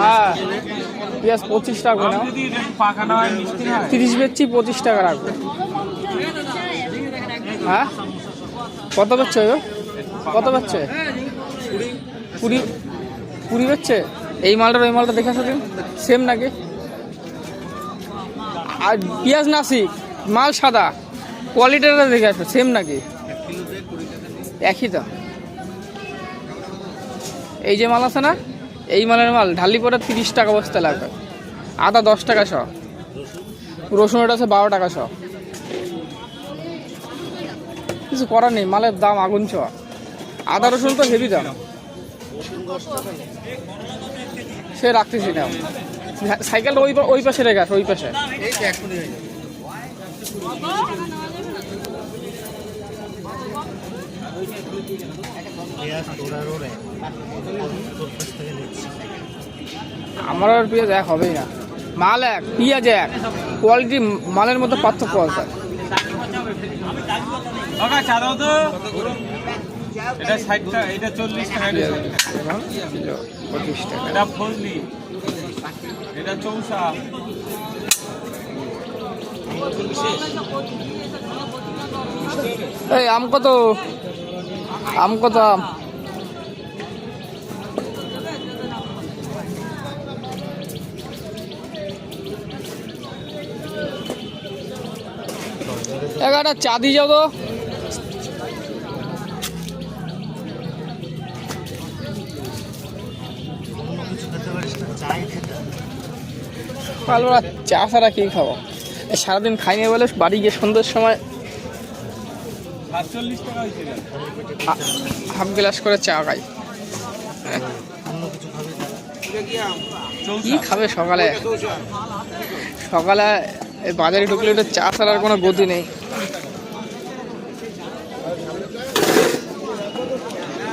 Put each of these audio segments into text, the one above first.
হ্যাঁ পেঁয়াজ 25 টাকা করে নাও। 30 বেচছি, 25 টাকা রাখবো। হ্যাঁ কত বেচছে গো? কত বেচছে? 20 বেচছে। এই মালটার ওই মালটা দেখে আসো দিন, সেম নাকি? আর পেঁয়াজ নাসিক মাল সাদা, কোয়ালিটিটা দেখে আসো সেম নাকি? একই তো। এই যে মাল আছে না, এই মালের মাল ঢালি পরে 30 টাকা বস্তা লাগবে। আদা 10 টাকা শ, রসুন এটা আছে 12 টাকা শ। কিছু করার নেই, মালের দাম আগুন ছোঁয়া। আদা রসুন তো হেভি দাম। সে রাখতেছি না, সাইকেলটা ওই পাশে রেখে আস, ওই পাশে। আমার আর পেঁয়াজ এক হবেই না। মাল এক, পেঁয়াজ এক, কোয়ালিটি মালের মধ্যে পার্থক্য আছে। এটা 60 টাকা, এটা 40 টাকা, কিলো 25 টাকা। এটা ফজলি, এটা চৌসা। এই আম কত? আম কত? আম একটা চা দিয়ে যাও তো। সকালবেলা চা ছাড়া কি খাবো? সারাদিন খাইনি বলে বাড়ি গিয়ে সন্ধ্যের সময় 47 টাকা হয়েছিল। হাফ গ্লাস করে চা খাই। কি খাবে সকালে? সকালে এই বাজারে ঢুকলে ওটা চা ছাড়ার কোনো গতি নেই।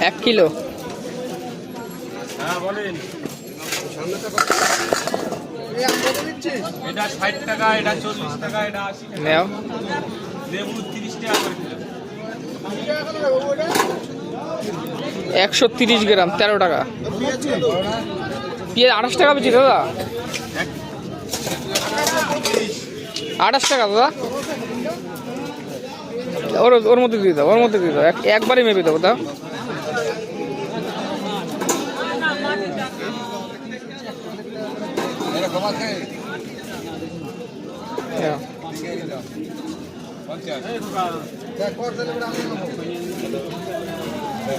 1 কিলো। হ্যাঁ বলেন। এটা 60 টাকা, এটা 40 টাকা, এটা 80 টাকা। নেও। লেবু 30 টাকা করে কিলো। 130 গ্রাম 13 টাকা। পেঁয়াজ 28 টাকা বেশি দাদা। 28 টাকা দাদা। ওর মধ্যে দিয়ে দাও, ওর মধ্যে দিয়ে দাও, একবারই মেপে দেবো দাও।